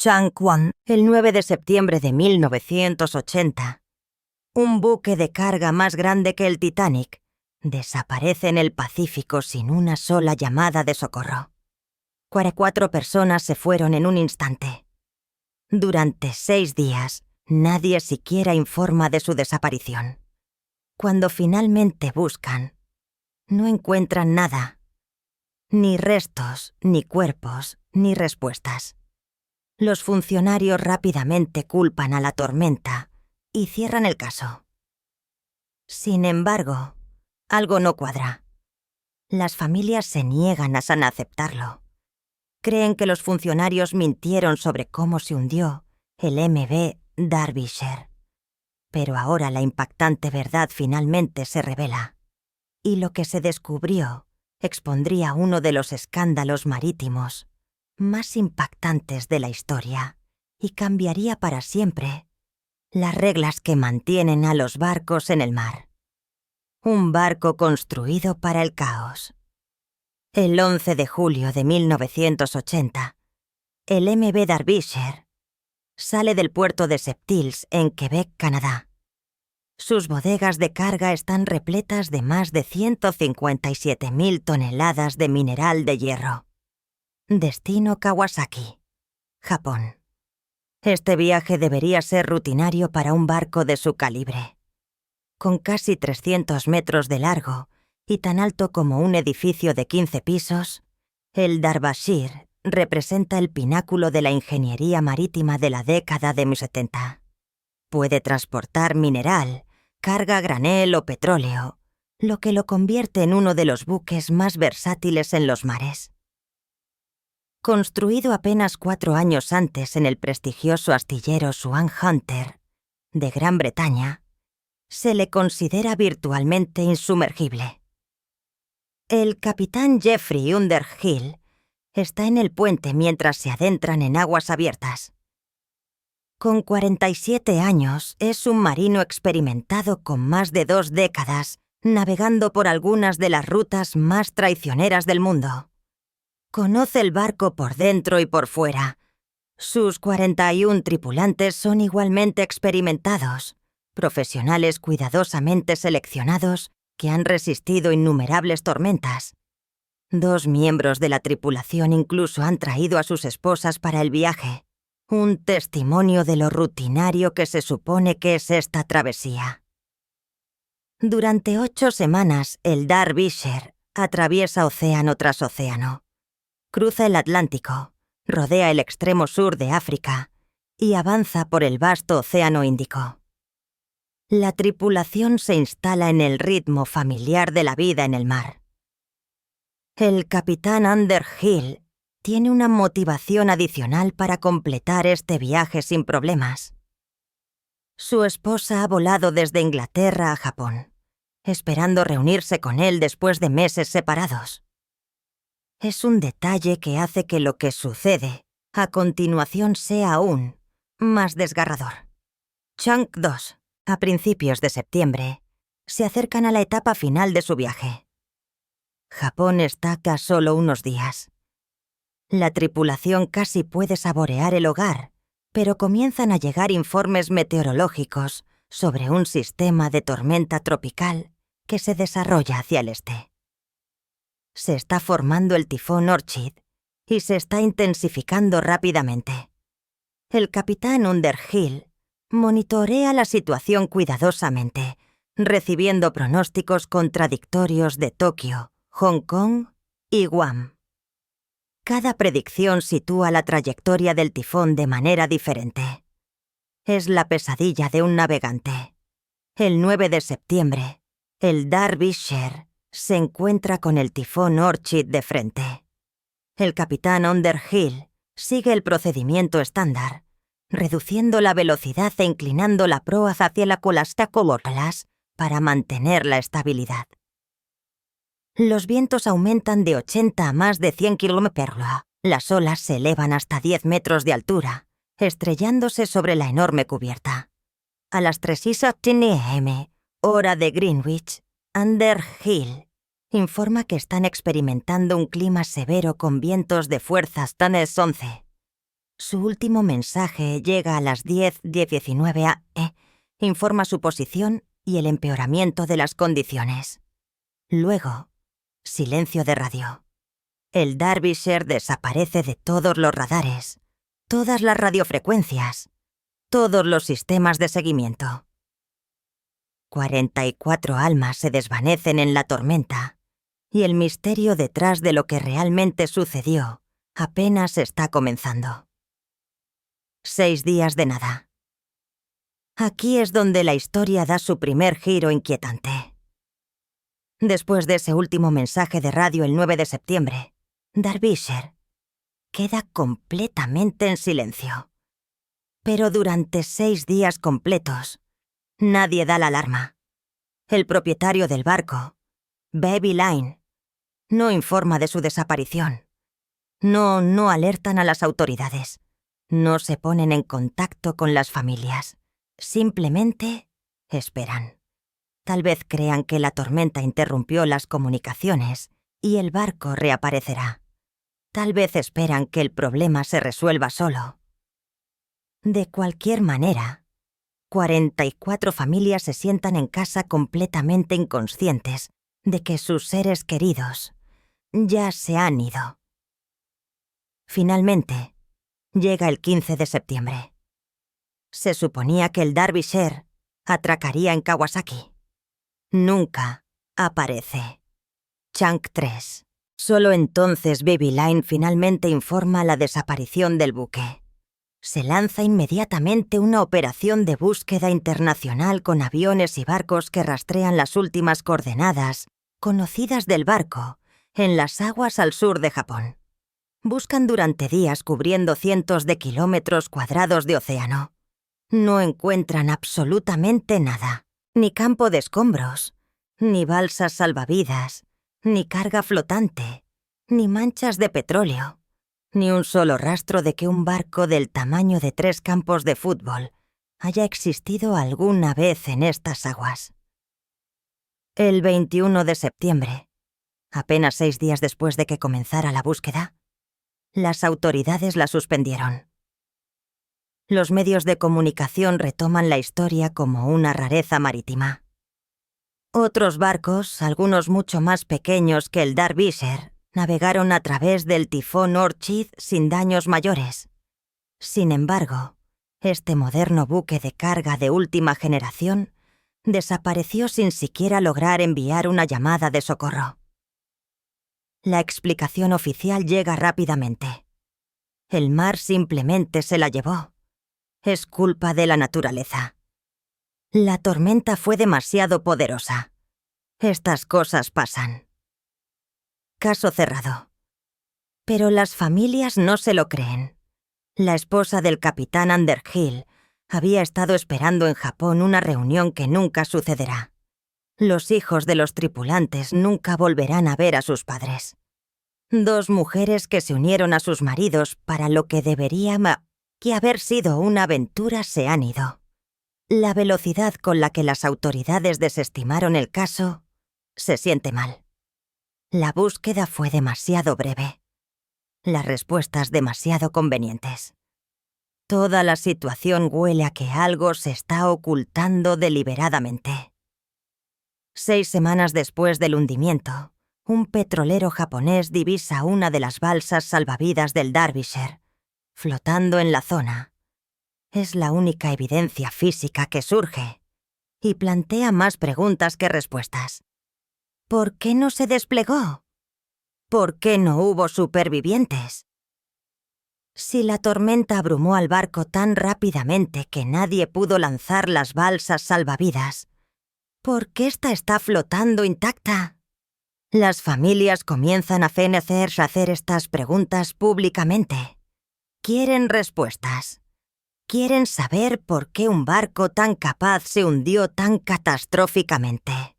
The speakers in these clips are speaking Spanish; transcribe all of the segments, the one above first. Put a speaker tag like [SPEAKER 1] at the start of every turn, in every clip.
[SPEAKER 1] Changwon, el 9 de septiembre de 1980. Un buque de carga más grande que el Titanic desaparece en el Pacífico sin una sola llamada de socorro. 44 personas se fueron en un instante. Durante 6 días, nadie siquiera informa de su desaparición. Cuando finalmente buscan, no encuentran nada. Ni restos, ni cuerpos, ni respuestas. Los funcionarios rápidamente culpan a la tormenta y cierran el caso. Sin embargo, algo no cuadra. Las familias se niegan a aceptarlo. Creen que los funcionarios mintieron sobre cómo se hundió el MV Derbyshire. Pero ahora la impactante verdad finalmente se revela. Y lo que se descubrió expondría uno de los escándalos marítimos más impactantes de la historia y cambiaría para siempre las reglas que mantienen a los barcos en el mar. Un barco construido para el caos. El 11 de julio de 1980, el MV Derbyshire sale del puerto de Sept-Îles en Quebec, Canadá. Sus bodegas de carga están repletas de más de 157.000 toneladas de mineral de hierro. Destino Kawasaki, Japón. Este viaje debería ser rutinario para un barco de su calibre. Con casi 300 metros de largo y tan alto como un edificio de 15 pisos, el Derbyshire representa el pináculo de la ingeniería marítima de la década de 70. Puede transportar mineral, carga a granel o petróleo, lo que lo convierte en uno de los buques más versátiles en los mares. Construido apenas 4 años antes en el prestigioso astillero Swan Hunter, de Gran Bretaña, se le considera virtualmente insumergible. El capitán Geoffrey Underhill está en el puente mientras se adentran en aguas abiertas. Con 47 años, es un marino experimentado con más de 2 décadas, navegando por algunas de las rutas más traicioneras del mundo. Conoce el barco por dentro y por fuera. Sus 41 tripulantes son igualmente experimentados, profesionales cuidadosamente seleccionados que han resistido innumerables tormentas. 2 miembros de la tripulación incluso han traído a sus esposas para el viaje. Un testimonio de lo rutinario que se supone que es esta travesía. Durante 8 semanas, el Derbyshire atraviesa océano tras océano. Cruza el Atlántico, rodea el extremo sur de África y avanza por el vasto océano Índico. La tripulación se instala en el ritmo familiar de la vida en el mar. El capitán Underhill tiene una motivación adicional para completar este viaje sin problemas. Su esposa ha volado desde Inglaterra a Japón, esperando reunirse con él después de meses separados. Es un detalle que hace que lo que sucede a continuación sea aún más desgarrador. Chunk 2, a principios de septiembre, se acercan a la etapa final de su viaje. Japón está a solo unos días. La tripulación casi puede saborear el hogar, pero comienzan a llegar informes meteorológicos sobre un sistema de tormenta tropical que se desarrolla hacia el este. Se está formando el tifón Orchid y se está intensificando rápidamente. El capitán Underhill monitorea la situación cuidadosamente, recibiendo pronósticos contradictorios de Tokio, Hong Kong y Guam. Cada predicción sitúa la trayectoria del tifón de manera diferente. Es la pesadilla de un navegante. El 9 de septiembre, el Derbyshire se encuentra con el tifón Orchid de frente. El capitán Underhill sigue el procedimiento estándar, reduciendo la velocidad e inclinando la proa hacia la colasta colocalas para mantener la estabilidad. Los vientos aumentan de 80 a más de 100 km/h. Las olas se elevan hasta 10 metros de altura, estrellándose sobre la enorme cubierta. A las 3:15 am, hora de Greenwich, Underhill informa que están experimentando un clima severo con vientos de fuerza hasta 11. Su último mensaje llega a las 10:19 a. Informa su posición y el empeoramiento de las condiciones. Luego, silencio de radio. El Derbyshire desaparece de todos los radares, todas las radiofrecuencias, todos los sistemas de seguimiento. 44 almas se desvanecen en la tormenta, y el misterio detrás de lo que realmente sucedió apenas está comenzando. 6 días de nada. Aquí es donde la historia da su primer giro inquietante. Después de ese último mensaje de radio el 9 de septiembre, Derbyshire queda completamente en silencio. Pero durante 6 días completos, nadie da la alarma. El propietario del barco, Baby Line, no informa de su desaparición. No alertan a las autoridades. No se ponen en contacto con las familias. Simplemente esperan. Tal vez crean que la tormenta interrumpió las comunicaciones y el barco reaparecerá. Tal vez esperan que el problema se resuelva solo. De cualquier manera, 44 familias se sientan en casa completamente inconscientes de que sus seres queridos ya se han ido. Finalmente, llega el 15 de septiembre. Se suponía que el Derbyshire atracaría en Kawasaki. Nunca aparece. Chunk 3. Solo entonces Baby Line finalmente informa la desaparición del buque. Se lanza inmediatamente una operación de búsqueda internacional con aviones y barcos que rastrean las últimas coordenadas conocidas del barco en las aguas al sur de Japón. Buscan durante días cubriendo cientos de kilómetros cuadrados de océano. No encuentran absolutamente nada. Ni campo de escombros, ni balsas salvavidas, ni carga flotante, ni manchas de petróleo, ni un solo rastro de que un barco del tamaño de 3 campos de fútbol haya existido alguna vez en estas aguas. El 21 de septiembre, apenas 6 días después de que comenzara la búsqueda, las autoridades la suspendieron. Los medios de comunicación retoman la historia como una rareza marítima. Otros barcos, algunos mucho más pequeños que el Derbyshire, navegaron a través del tifón Orchid sin daños mayores. Sin embargo, este moderno buque de carga de última generación desapareció sin siquiera lograr enviar una llamada de socorro. La explicación oficial llega rápidamente. El mar simplemente se la llevó. Es culpa de la naturaleza. La tormenta fue demasiado poderosa. Estas cosas pasan. Caso cerrado. Pero las familias no se lo creen. La esposa del capitán Underhill había estado esperando en Japón una reunión que nunca sucederá. Los hijos de los tripulantes nunca volverán a ver a sus padres. 2 mujeres que se unieron a sus maridos para lo que debería que haber sido una aventura se han ido. La velocidad con la que las autoridades desestimaron el caso se siente mal. La búsqueda fue demasiado breve. Las respuestas demasiado convenientes. Toda la situación huele a que algo se está ocultando deliberadamente. 6 semanas después del hundimiento, un petrolero japonés divisa una de las balsas salvavidas del Derbyshire, flotando en la zona. Es la única evidencia física que surge, y plantea más preguntas que respuestas. ¿Por qué no se desplegó? ¿Por qué no hubo supervivientes? Si la tormenta abrumó al barco tan rápidamente que nadie pudo lanzar las balsas salvavidas, ¿por qué esta está flotando intacta? Las familias comienzan a hacer estas preguntas públicamente. Quieren respuestas. Quieren saber por qué un barco tan capaz se hundió tan catastróficamente.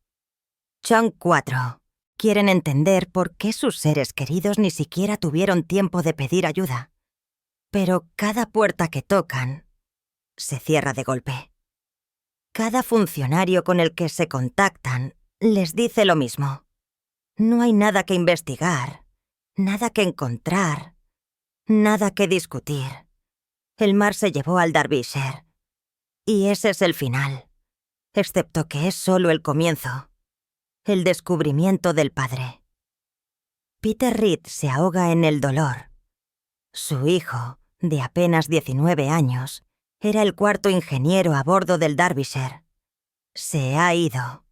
[SPEAKER 1] Chunk 4. Quieren entender por qué sus seres queridos ni siquiera tuvieron tiempo de pedir ayuda. Pero cada puerta que tocan se cierra de golpe. Cada funcionario con el que se contactan les dice lo mismo. No hay nada que investigar, nada que encontrar, nada que discutir. El mar se llevó al Derbyshire. Y ese es el final, excepto que es solo el comienzo. El descubrimiento del padre. Peter Reed se ahoga en el dolor. Su hijo, de apenas 19 años, era el cuarto ingeniero a bordo del Derbyshire. Se ha ido,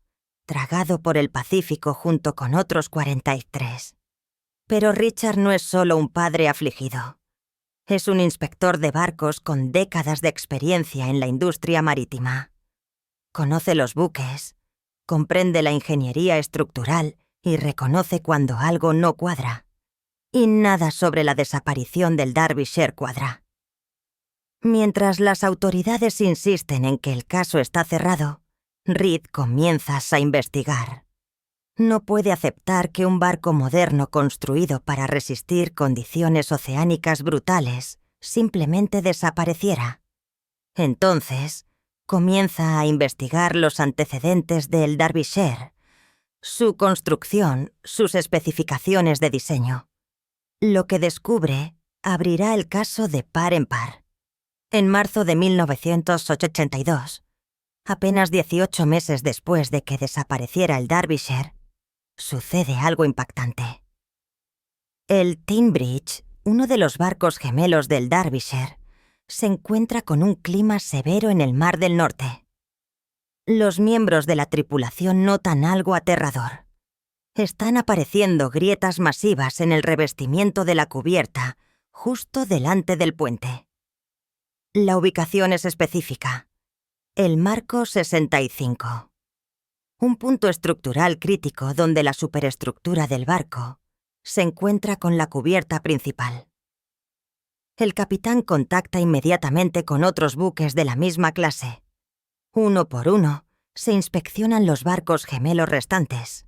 [SPEAKER 1] tragado por el Pacífico junto con otros 43. Pero Richard no es solo un padre afligido. Es un inspector de barcos con décadas de experiencia en la industria marítima. Conoce los buques, comprende la ingeniería estructural y reconoce cuando algo no cuadra. Y nada sobre la desaparición del Derbyshire cuadra. Mientras las autoridades insisten en que el caso está cerrado, Reed comienza a investigar. No puede aceptar que un barco moderno construido para resistir condiciones oceánicas brutales simplemente desapareciera. Entonces, comienza a investigar los antecedentes del Derbyshire, su construcción, sus especificaciones de diseño. Lo que descubre abrirá el caso de par en par. En marzo de 1982, apenas 18 meses después de que desapareciera el Derbyshire, sucede algo impactante. El Teignbridge, uno de los barcos gemelos del Derbyshire, se encuentra con un clima severo en el Mar del Norte. Los miembros de la tripulación notan algo aterrador. Están apareciendo grietas masivas en el revestimiento de la cubierta, justo delante del puente. La ubicación es específica. El marco 65. Un punto estructural crítico donde la superestructura del barco se encuentra con la cubierta principal. El capitán contacta inmediatamente con otros buques de la misma clase. Uno por uno, se inspeccionan los barcos gemelos restantes.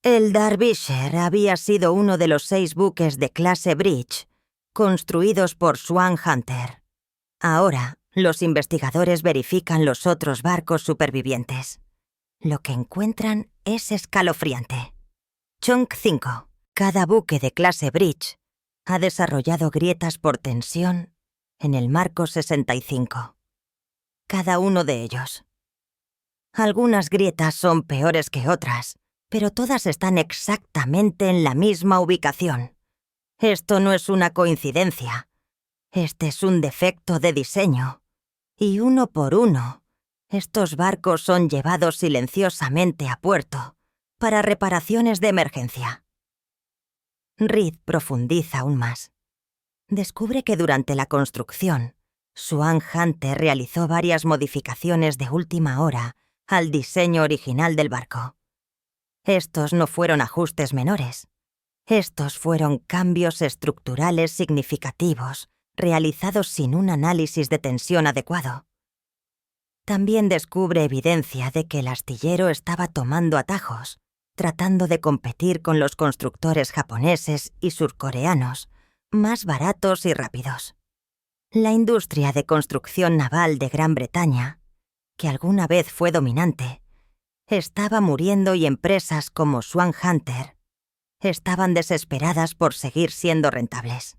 [SPEAKER 1] El Derbyshire había sido uno de los 6 buques de clase Bridge, construidos por Swan Hunter. Ahora, los investigadores verifican los otros barcos supervivientes. Lo que encuentran es escalofriante. Chunk 5. Cada buque de clase Bridge ha desarrollado grietas por tensión en el marco 65. Cada uno de ellos. Algunas grietas son peores que otras, pero todas están exactamente en la misma ubicación. Esto no es una coincidencia. Este es un defecto de diseño. Y uno por uno, estos barcos son llevados silenciosamente a puerto para reparaciones de emergencia. Reed profundiza aún más. Descubre que durante la construcción, Swan Hunter realizó varias modificaciones de última hora al diseño original del barco. Estos no fueron ajustes menores. Estos fueron cambios estructurales significativos realizados sin un análisis de tensión adecuado. También descubre evidencia de que el astillero estaba tomando atajos, tratando de competir con los constructores japoneses y surcoreanos, más baratos y rápidos. La industria de construcción naval de Gran Bretaña, que alguna vez fue dominante, estaba muriendo y empresas como Swan Hunter estaban desesperadas por seguir siendo rentables.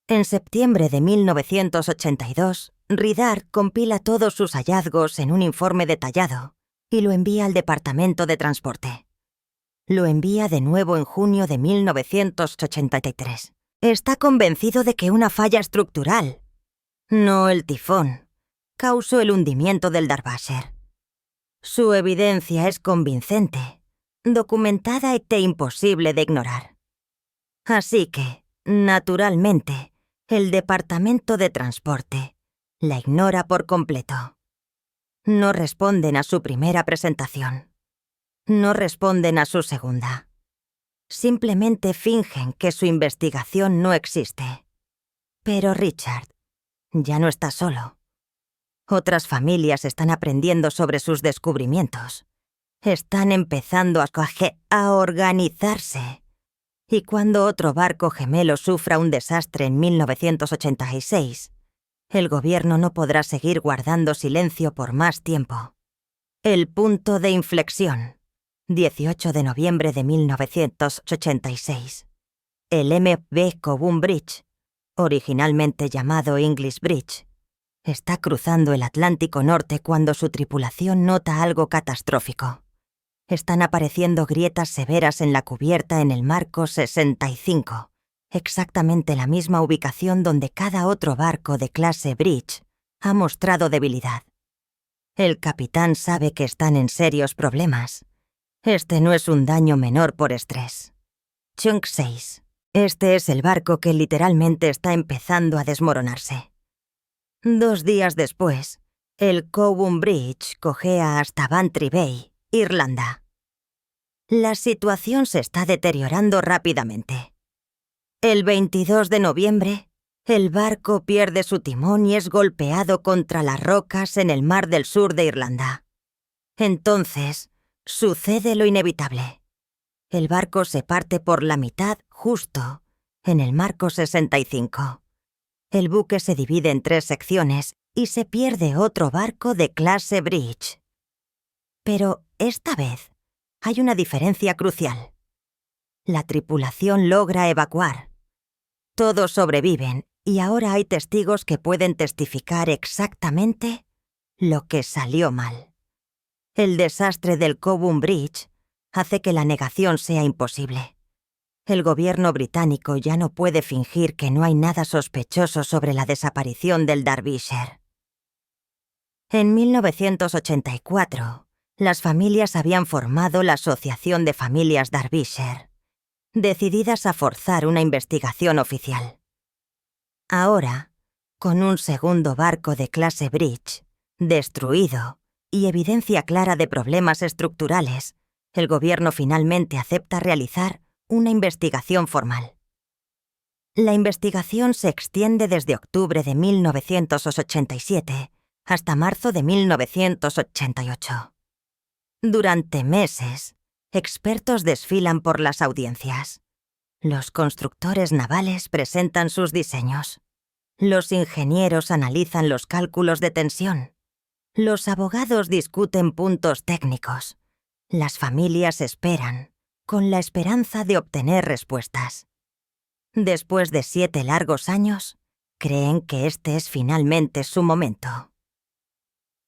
[SPEAKER 1] En septiembre de 1982, Ridar compila todos sus hallazgos en un informe detallado y lo envía al Departamento de Transporte. Lo envía de nuevo en junio de 1983. Está convencido de que una falla estructural, no el tifón, causó el hundimiento del Derbyshire. Su evidencia es convincente, documentada e imposible de ignorar. Así que, naturalmente, el Departamento de Transporte la ignora por completo. No responden a su primera presentación. No responden a su segunda. Simplemente fingen que su investigación no existe. Pero Richard ya no está solo. Otras familias están aprendiendo sobre sus descubrimientos. Están empezando a organizarse. Y cuando otro barco gemelo sufra un desastre en 1986, el gobierno no podrá seguir guardando silencio por más tiempo. El punto de inflexión. 18 de noviembre de 1986. El MV Kobun Bridge, originalmente llamado English Bridge, está cruzando el Atlántico Norte cuando su tripulación nota algo catastrófico. Están apareciendo grietas severas en la cubierta en el marco 65, exactamente la misma ubicación donde cada otro barco de clase Bridge ha mostrado debilidad. El capitán sabe que están en serios problemas. Este no es un daño menor por estrés. Chunk 6. Este es el barco que literalmente está empezando a desmoronarse. 2 días después, el Cowan Bridge cojea hasta Bantry Bay, Irlanda. La situación se está deteriorando rápidamente. El 22 de noviembre, el barco pierde su timón y es golpeado contra las rocas en el mar del sur de Irlanda. Entonces, sucede lo inevitable. El barco se parte por la mitad justo en el marco 65. El buque se divide en 3 secciones y se pierde otro barco de clase Bridge. Pero esta vez hay una diferencia crucial. La tripulación logra evacuar. Todos sobreviven y ahora hay testigos que pueden testificar exactamente lo que salió mal. El desastre del Cowan Bridge hace que la negación sea imposible. El gobierno británico ya no puede fingir que no hay nada sospechoso sobre la desaparición del Derbyshire. En 1984, las familias habían formado la Asociación de Familias Derbyshire, decididas a forzar una investigación oficial. Ahora, con un segundo barco de clase Bridge, destruido y evidencia clara de problemas estructurales, el gobierno finalmente acepta realizar una investigación formal. La investigación se extiende desde octubre de 1987 hasta marzo de 1988. Durante meses, expertos desfilan por las audiencias. Los constructores navales presentan sus diseños. Los ingenieros analizan los cálculos de tensión. Los abogados discuten puntos técnicos. Las familias esperan, con la esperanza de obtener respuestas. Después de 7 largos años, creen que este es finalmente su momento.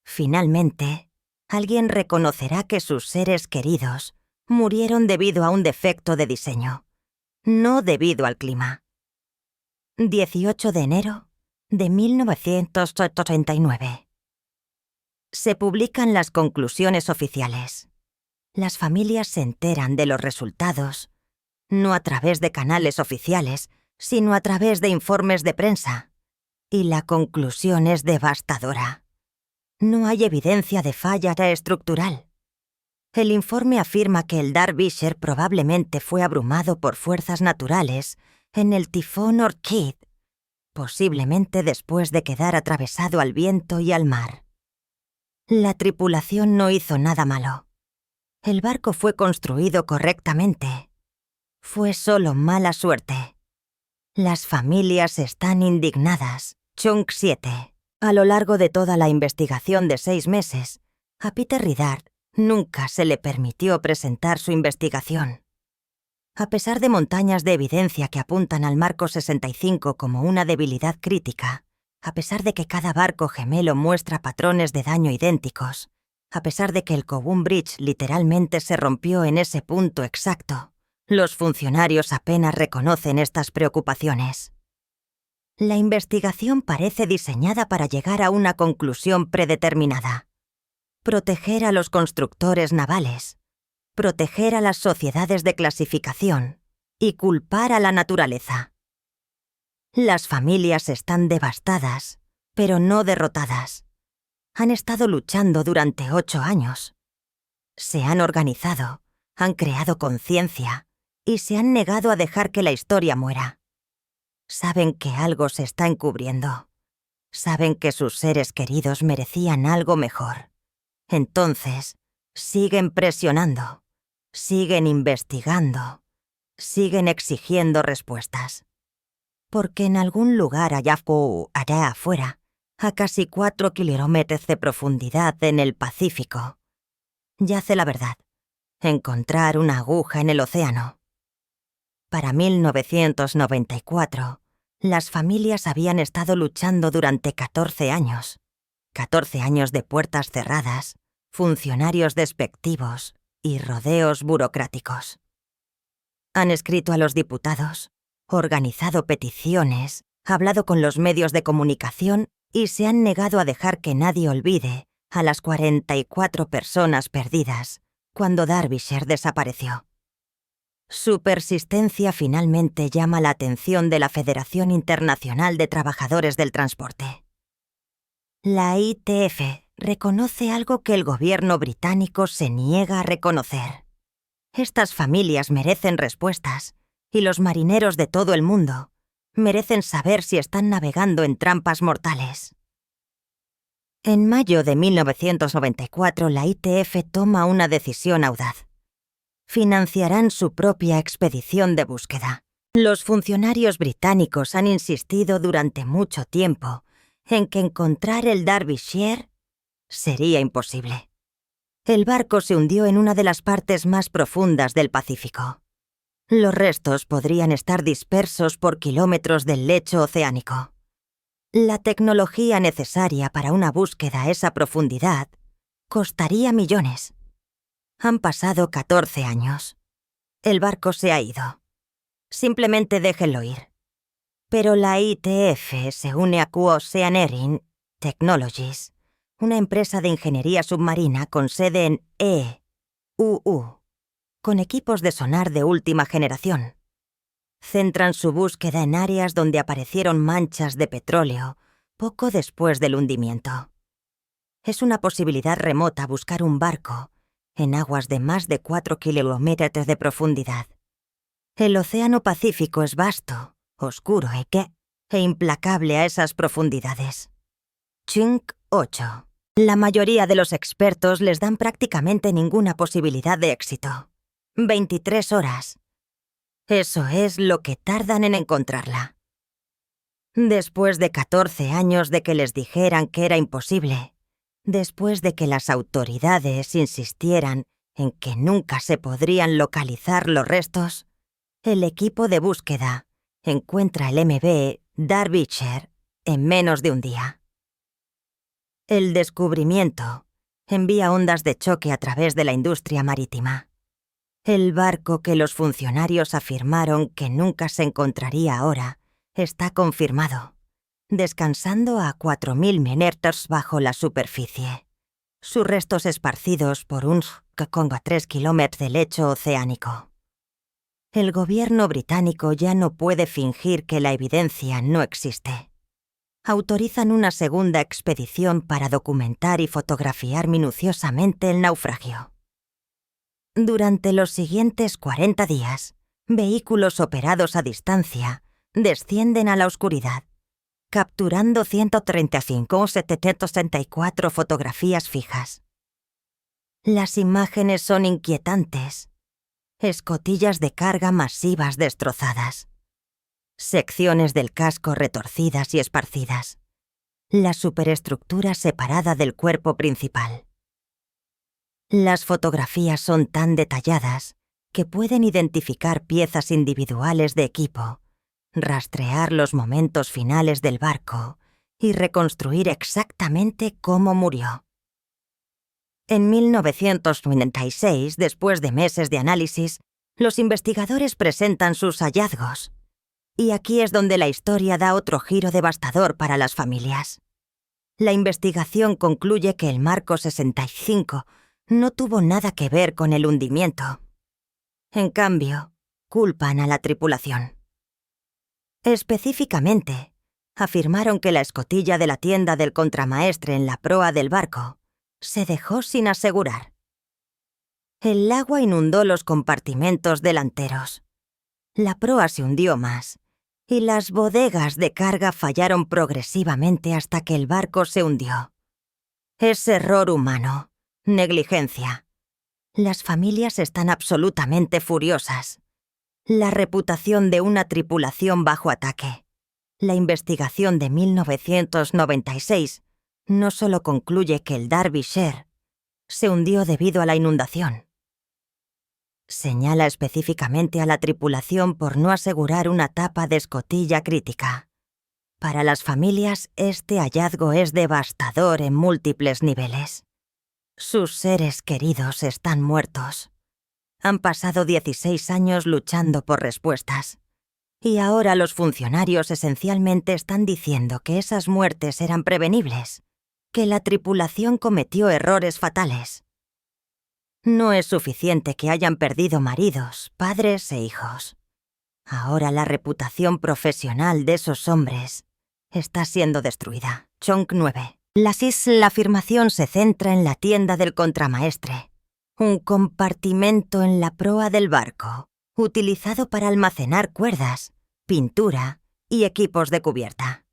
[SPEAKER 1] Finalmente, alguien reconocerá que sus seres queridos murieron debido a un defecto de diseño, no debido al clima. 18 de enero de 1989. Se publican las conclusiones oficiales. Las familias se enteran de los resultados, no a través de canales oficiales, sino a través de informes de prensa. Y la conclusión es devastadora. No hay evidencia de falla estructural. El informe afirma que el Derbyshire probablemente fue abrumado por fuerzas naturales en el tifón Orchid, posiblemente después de quedar atravesado al viento y al mar. La tripulación no hizo nada malo. El barco fue construido correctamente. Fue solo mala suerte. Las familias están indignadas. Chunk 7. A lo largo de toda la investigación de 6 meses, a Peter Riddard nunca se le permitió presentar su investigación. A pesar de montañas de evidencia que apuntan al marco 65 como una debilidad crítica, a pesar de que cada barco gemelo muestra patrones de daño idénticos, a pesar de que el Cowan Bridge literalmente se rompió en ese punto exacto, los funcionarios apenas reconocen estas preocupaciones. La investigación parece diseñada para llegar a una conclusión predeterminada: proteger a los constructores navales, proteger a las sociedades de clasificación y culpar a la naturaleza. Las familias están devastadas, pero no derrotadas. Han estado luchando durante 8 años. Se han organizado, han creado conciencia y se han negado a dejar que la historia muera. Saben que algo se está encubriendo. Saben que sus seres queridos merecían algo mejor. Entonces, siguen presionando, siguen investigando, siguen exigiendo respuestas. Porque en algún lugar allá afuera, a casi 4 kilómetros de profundidad en el Pacífico, yace la verdad: encontrar una aguja en el océano. Para 1994, Las familias habían estado luchando durante 14 años. 14 años de puertas cerradas, funcionarios despectivos y rodeos burocráticos. Han escrito a los diputados, organizado peticiones, hablado con los medios de comunicación y se han negado a dejar que nadie olvide a las 44 personas perdidas cuando Derbyshire desapareció. Su persistencia finalmente llama la atención de la Federación Internacional de Trabajadores del Transporte. La ITF reconoce algo que el gobierno británico se niega a reconocer. Estas familias merecen respuestas, y los marineros de todo el mundo merecen saber si están navegando en trampas mortales. En mayo de 1994, la ITF toma una decisión audaz. Financiarán su propia expedición de búsqueda. Los funcionarios británicos han insistido durante mucho tiempo en que encontrar el Derbyshire sería imposible. El barco se hundió en una de las partes más profundas del Pacífico. Los restos podrían estar dispersos por kilómetros del lecho oceánico. La tecnología necesaria para una búsqueda a esa profundidad costaría millones. Han pasado 14 años. El barco se ha ido. Simplemente déjenlo ir. Pero la ITF se une a Oceaneering Technologies, una empresa de ingeniería submarina con sede en EUU, con equipos de sonar de última generación. Centran su búsqueda en áreas donde aparecieron manchas de petróleo poco después del hundimiento. Es una posibilidad remota buscar un barco en aguas de más de 4 kilómetros de profundidad. El Océano Pacífico es vasto, oscuro e implacable a esas profundidades. Chunk 8. La mayoría de los expertos les dan prácticamente ninguna posibilidad de éxito. 23 horas. Eso es lo que tardan en encontrarla. Después de 14 años de que les dijeran que era imposible, después de que las autoridades insistieran en que nunca se podrían localizar los restos, el equipo de búsqueda encuentra el MV Derbyshire en menos de un día. El descubrimiento envía ondas de choque a través de la industria marítima. El barco que los funcionarios afirmaron que nunca se encontraría ahora está confirmado, descansando a 4.000 metros bajo la superficie. Sus restos esparcidos por un 3 kilómetros de lecho oceánico. El gobierno británico ya no puede fingir que la evidencia no existe. Autorizan una segunda expedición para documentar y fotografiar minuciosamente el naufragio. Durante los siguientes 40 días, vehículos operados a distancia descienden a la oscuridad, capturando 135.764 fotografías fijas. Las imágenes son inquietantes. Escotillas de carga masivas destrozadas. Secciones del casco retorcidas y esparcidas. La superestructura separada del cuerpo principal. Las fotografías son tan detalladas que pueden identificar piezas individuales de equipo, rastrear los momentos finales del barco y reconstruir exactamente cómo murió. En 1996, después de meses de análisis, los investigadores presentan sus hallazgos. Y aquí es donde la historia da otro giro devastador para las familias. La investigación concluye que el Marco 65 no tuvo nada que ver con el hundimiento. En cambio, culpan a la tripulación. Específicamente, afirmaron que la escotilla de la tienda del contramaestre en la proa del barco se dejó sin asegurar. El agua inundó los compartimentos delanteros. La proa se hundió más, y las bodegas de carga fallaron progresivamente hasta que el barco se hundió. Es error humano, negligencia. Las familias están absolutamente furiosas. La reputación de una tripulación bajo ataque. La investigación de 1996 no solo concluye que el Derbyshire se hundió debido a la inundación. Señala específicamente a la tripulación por no asegurar una tapa de escotilla crítica. Para las familias, este hallazgo es devastador en múltiples niveles. Sus seres queridos están muertos. Han pasado 16 años luchando por respuestas. Y ahora los funcionarios esencialmente están diciendo que esas muertes eran prevenibles, que la tripulación cometió errores fatales. No es suficiente que hayan perdido maridos, padres e hijos. Ahora la reputación profesional de esos hombres está siendo destruida. Chunk 9. La afirmación se centra en la tienda del contramaestre, un compartimento en la proa del barco, utilizado para almacenar cuerdas, pintura y equipos de cubierta.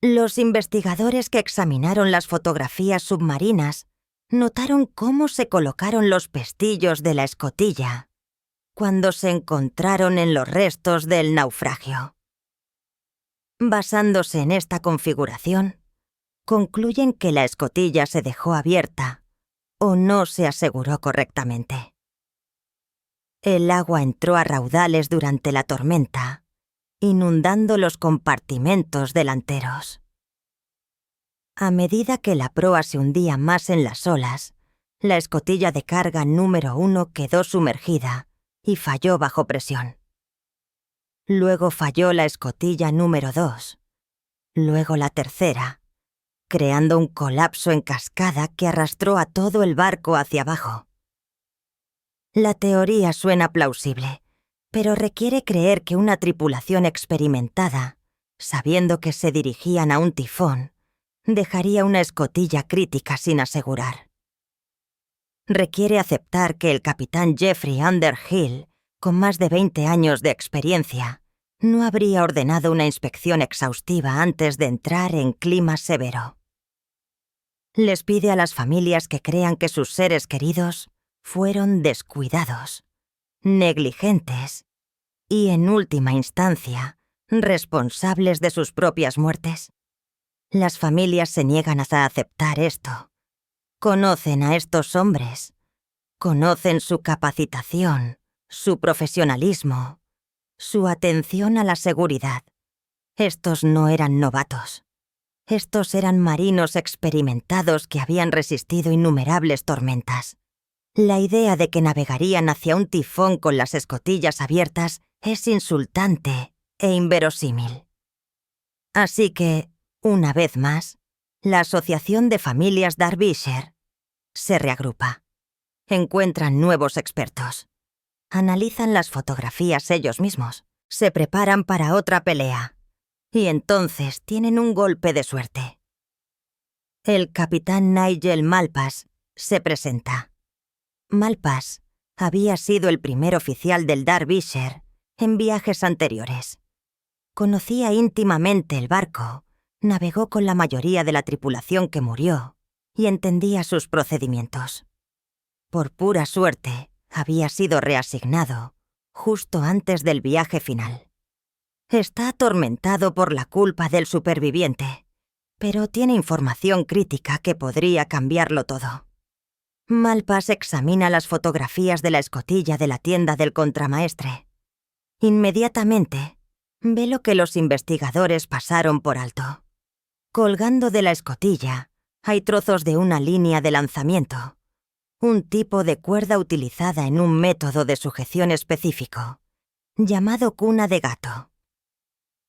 [SPEAKER 1] Los investigadores que examinaron las fotografías submarinas notaron cómo se colocaron los pestillos de la escotilla cuando se encontraron en los restos del naufragio. Basándose en esta configuración, concluyen que la escotilla se dejó abierta o no se aseguró correctamente. El agua entró a raudales durante la tormenta, inundando los compartimentos delanteros. A medida que la proa se hundía más en las olas, la escotilla de carga número 1 quedó sumergida y falló bajo presión. Luego falló la escotilla número 2, luego la tercera, creando un colapso en cascada que arrastró a todo el barco hacia abajo. La teoría suena plausible, pero requiere creer que una tripulación experimentada, sabiendo que se dirigían a un tifón, dejaría una escotilla crítica sin asegurar. Requiere aceptar que el capitán Jeffrey Underhill, con más de 20 años de experiencia, no habría ordenado una inspección exhaustiva antes de entrar en clima severo. Les pide a las familias que crean que sus seres queridos fueron descuidados, negligentes y, en última instancia, responsables de sus propias muertes. Las familias se niegan a aceptar esto. Conocen a estos hombres, conocen su capacitación, su profesionalismo, su atención a la seguridad. Estos no eran novatos. Estos eran marinos experimentados que habían resistido innumerables tormentas. La idea de que navegarían hacia un tifón con las escotillas abiertas es insultante e inverosímil. Así que, una vez más, la Asociación de Familias Derbyshire se reagrupa. Encuentran nuevos expertos. Analizan las fotografías ellos mismos. Se preparan para otra pelea. Y entonces tienen un golpe de suerte. El capitán Nigel Malpass se presenta. Malpass había sido el primer oficial del Derbyshire en viajes anteriores. Conocía íntimamente el barco, navegó con la mayoría de la tripulación que murió y entendía sus procedimientos. Por pura suerte, había sido reasignado justo antes del viaje final. Está atormentado por la culpa del superviviente, pero tiene información crítica que podría cambiarlo todo. Malpass examina las fotografías de la escotilla de la tienda del contramaestre. Inmediatamente, ve lo que los investigadores pasaron por alto. Colgando de la escotilla, hay trozos de una línea de lanzamiento, un tipo de cuerda utilizada en un método de sujeción específico, llamado cuna de gato.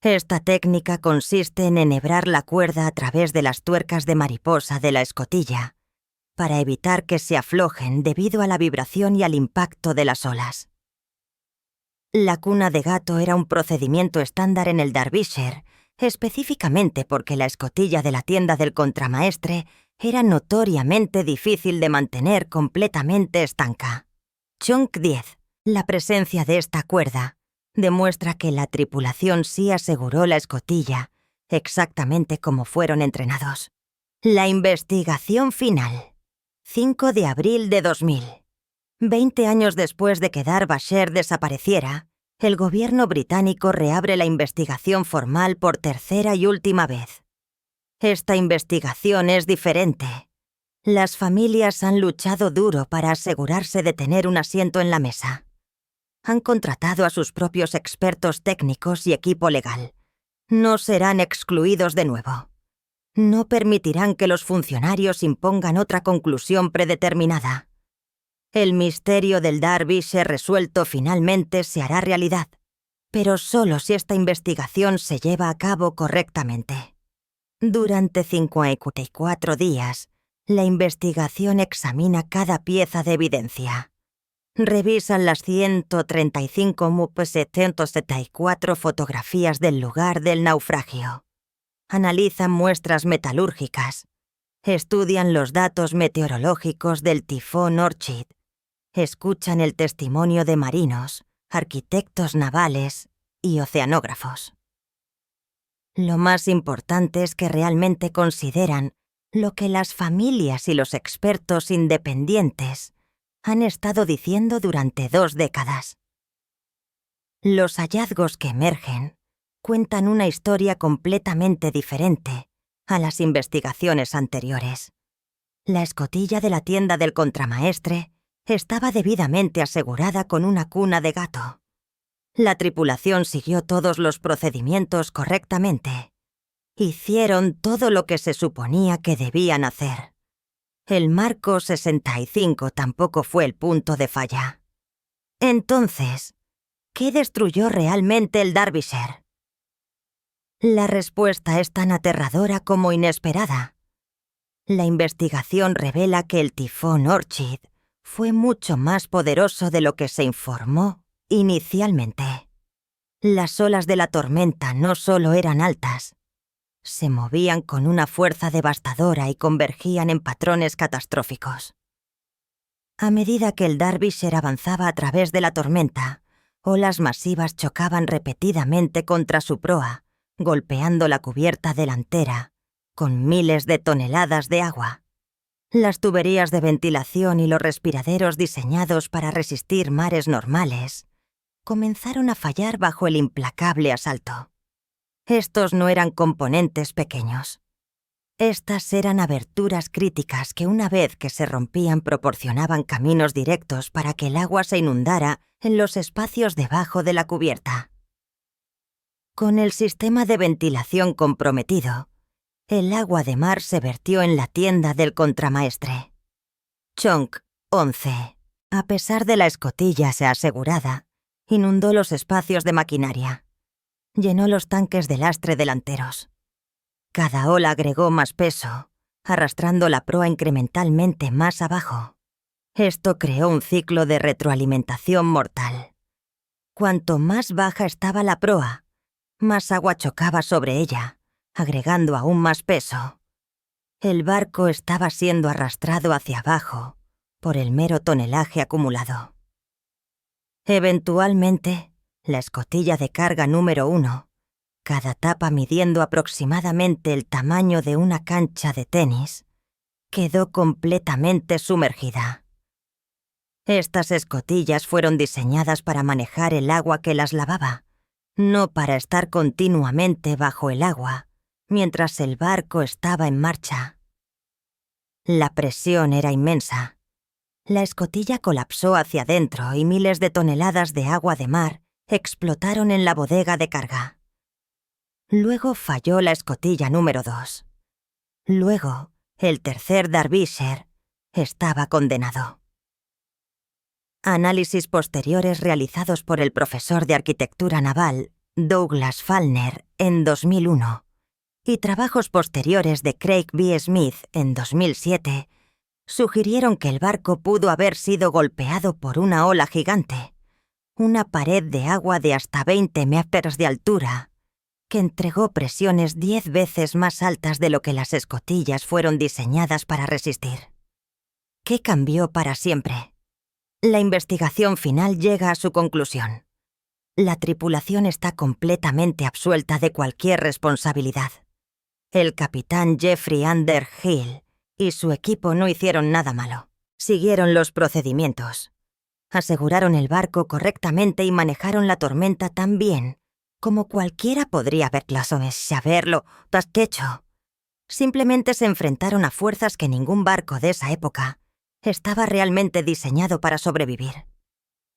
[SPEAKER 1] Esta técnica consiste en enhebrar la cuerda a través de las tuercas de mariposa de la escotilla, para evitar que se aflojen debido a la vibración y al impacto de las olas. La cuna de gato era un procedimiento estándar en el Derbyshire, específicamente porque la escotilla de la tienda del contramaestre era notoriamente difícil de mantener completamente estanca. Chunk 10. La presencia de esta cuerda demuestra que la tripulación sí aseguró la escotilla, exactamente como fueron entrenados. La investigación final. 5 de abril de 2000. 20 años después de que Derbyshire desapareciera, el gobierno británico reabre la investigación formal por tercera y última vez. Esta investigación es diferente. Las familias han luchado duro para asegurarse de tener un asiento en la mesa. Han contratado a sus propios expertos técnicos y equipo legal. No serán excluidos de nuevo. No permitirán que los funcionarios impongan otra conclusión predeterminada. El misterio del Derbyshire resuelto finalmente se hará realidad, pero solo si esta investigación se lleva a cabo correctamente. Durante 54 días, la investigación examina cada pieza de evidencia. Revisan las 135.774 fotografías del lugar del naufragio. Analizan muestras metalúrgicas. Estudian los datos meteorológicos del tifón Orchid. Escuchan el testimonio de marinos, arquitectos navales y oceanógrafos. Lo más importante es que realmente consideran lo que las familias y los expertos independientes han estado diciendo durante 2 décadas. Los hallazgos que emergen cuentan una historia completamente diferente a las investigaciones anteriores. La escotilla de la tienda del contramaestre estaba debidamente asegurada con una cuna de gato. La tripulación siguió todos los procedimientos correctamente. Hicieron todo lo que se suponía que debían hacer. El marco 65 tampoco fue el punto de falla. Entonces, ¿qué destruyó realmente el Derbyshire? La respuesta es tan aterradora como inesperada. La investigación revela que el tifón Orchid fue mucho más poderoso de lo que se informó inicialmente. Las olas de la tormenta no solo eran altas, se movían con una fuerza devastadora y convergían en patrones catastróficos. A medida que el Derbyshire avanzaba a través de la tormenta, olas masivas chocaban repetidamente contra su proa, golpeando la cubierta delantera, con miles de toneladas de agua. Las tuberías de ventilación y los respiraderos diseñados para resistir mares normales comenzaron a fallar bajo el implacable asalto. Estos no eran componentes pequeños. Estas eran aberturas críticas que una vez que se rompían proporcionaban caminos directos para que el agua se inundara en los espacios debajo de la cubierta. Con el sistema de ventilación comprometido, el agua de mar se vertió en la tienda del contramaestre. Chunk 11, a pesar de la escotilla asegurada, inundó los espacios de maquinaria. Llenó los tanques de lastre delanteros. Cada ola agregó más peso, arrastrando la proa incrementalmente más abajo. Esto creó un ciclo de retroalimentación mortal. Cuanto más baja estaba la proa, más agua chocaba sobre ella, agregando aún más peso. El barco estaba siendo arrastrado hacia abajo por el mero tonelaje acumulado. Eventualmente, la escotilla de carga número 1, cada tapa midiendo aproximadamente el tamaño de una cancha de tenis, quedó completamente sumergida. Estas escotillas fueron diseñadas para manejar el agua que las lavaba, no para estar continuamente bajo el agua mientras el barco estaba en marcha. La presión era inmensa. La escotilla colapsó hacia adentro y miles de toneladas de agua de mar explotaron en la bodega de carga. Luego falló la escotilla número 2. Luego, el tercer Derbyshire estaba condenado. Análisis posteriores realizados por el profesor de arquitectura naval, Douglas Falner, en 2001, y trabajos posteriores de Craig B. Smith en 2007, sugirieron que el barco pudo haber sido golpeado por una ola gigante, una pared de agua de hasta 20 metros de altura, que entregó presiones 10 veces más altas de lo que las escotillas fueron diseñadas para resistir. ¿Qué cambió para siempre? La investigación final llega a su conclusión. La tripulación está completamente absuelta de cualquier responsabilidad. El capitán Jeffrey Underhill y su equipo no hicieron nada malo. Siguieron los procedimientos. Aseguraron el barco correctamente y manejaron la tormenta tan bien como cualquiera podría haberlo hecho. Simplemente se enfrentaron a fuerzas que ningún barco de esa época estaba realmente diseñado para sobrevivir.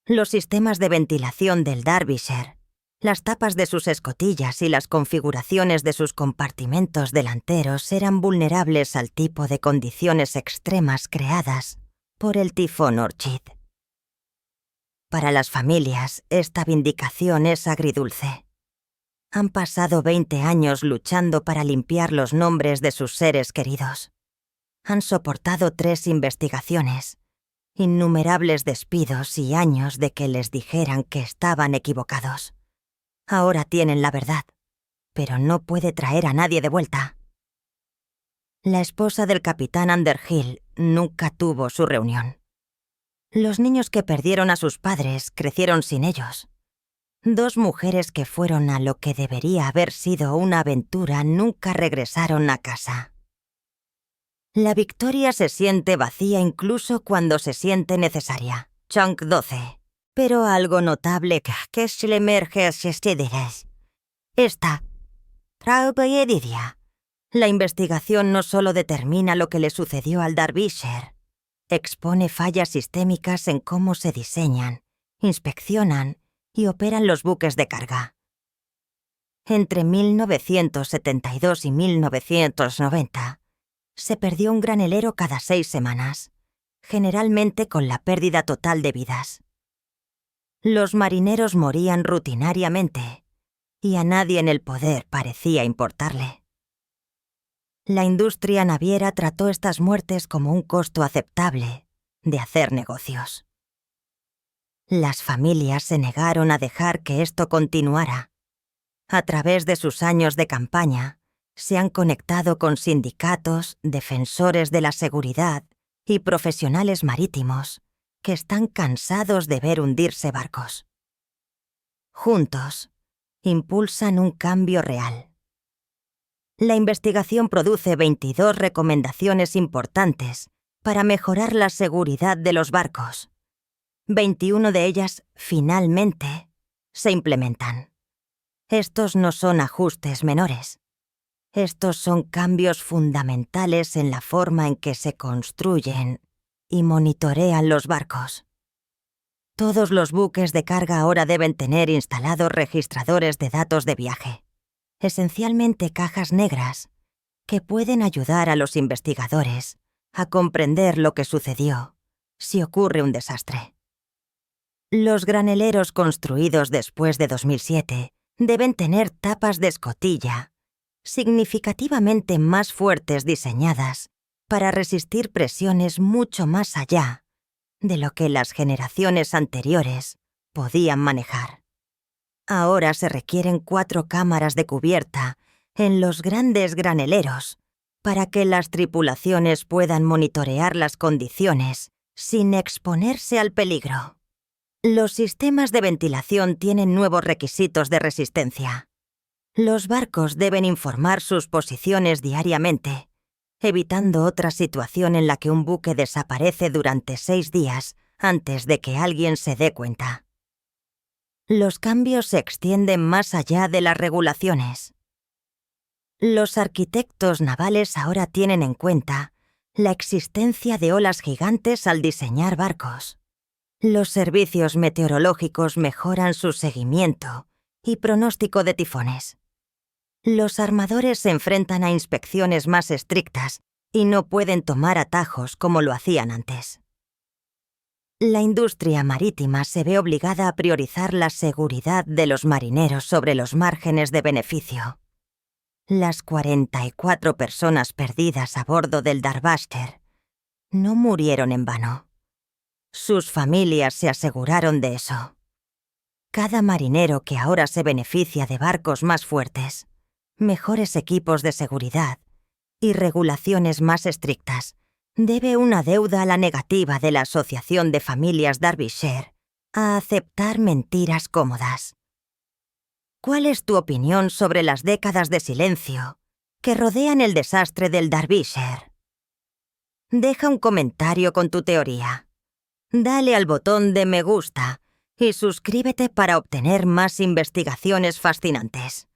[SPEAKER 1] Los sistemas de ventilación del Derbyshire, Las tapas de sus escotillas y las configuraciones de sus compartimentos delanteros eran vulnerables al tipo de condiciones extremas creadas por el tifón Orchid. Para las familias, esta vindicación es agridulce. Han pasado 20 años luchando para limpiar los nombres de sus seres queridos. Han soportado 3 investigaciones, innumerables despidos y años de que les dijeran que estaban equivocados. Ahora tienen la verdad, pero no puede traer a nadie de vuelta. La esposa del capitán Underhill nunca tuvo su reunión. Los niños que perdieron a sus padres crecieron sin ellos. 2 mujeres que fueron a lo que debería haber sido una aventura nunca regresaron a casa. La victoria se siente vacía incluso cuando se siente necesaria. Chunk 12. Pero algo notable que se le emerge a ustedes. Esta. La investigación no solo determina lo que le sucedió al Derbyshire, expone fallas sistémicas en cómo se diseñan, inspeccionan y operan los buques de carga. Entre 1972 y 1990, se perdió un granelero cada 6 semanas, generalmente con la pérdida total de vidas. Los marineros morían rutinariamente, y a nadie en el poder parecía importarle. La industria naviera trató estas muertes como un costo aceptable de hacer negocios. Las familias se negaron a dejar que esto continuara. A través de sus años de campaña, se han conectado con sindicatos, defensores de la seguridad y profesionales marítimos que están cansados de ver hundirse barcos. Juntos, impulsan un cambio real. La investigación produce 22 recomendaciones importantes para mejorar la seguridad de los barcos. 21 de ellas, finalmente, se implementan. Estos no son ajustes menores. Estos son cambios fundamentales en la forma en que se construyen y monitorean los barcos. Todos los buques de carga ahora deben tener instalados registradores de datos de viaje, esencialmente cajas negras, que pueden ayudar a los investigadores a comprender lo que sucedió si ocurre un desastre. Los graneleros construidos después de 2007 deben tener tapas de escotilla significativamente más fuertes diseñadas para resistir presiones mucho más allá de lo que las generaciones anteriores podían manejar. Ahora se requieren 4 cámaras de cubierta en los grandes graneleros para que las tripulaciones puedan monitorear las condiciones sin exponerse al peligro. Los sistemas de ventilación tienen nuevos requisitos de resistencia. Los barcos deben informar sus posiciones diariamente, evitando otra situación en la que un buque desaparece durante 6 días antes de que alguien se dé cuenta. Los cambios se extienden más allá de las regulaciones. Los arquitectos navales ahora tienen en cuenta la existencia de olas gigantes al diseñar barcos. Los servicios meteorológicos mejoran su seguimiento y pronóstico de tifones. Los armadores se enfrentan a inspecciones más estrictas y no pueden tomar atajos como lo hacían antes. La industria marítima se ve obligada a priorizar la seguridad de los marineros sobre los márgenes de beneficio. Las 44 personas perdidas a bordo del Derbyshire no murieron en vano. Sus familias se aseguraron de eso. Cada marinero que ahora se beneficia de barcos más fuertes, mejores equipos de seguridad y regulaciones más estrictas, debe una deuda a la negativa de la Asociación de Familias Derbyshire a aceptar mentiras cómodas. ¿Cuál es tu opinión sobre las décadas de silencio que rodean el desastre del Derbyshire? Deja un comentario con tu teoría. Dale al botón de me gusta y suscríbete para obtener más investigaciones fascinantes.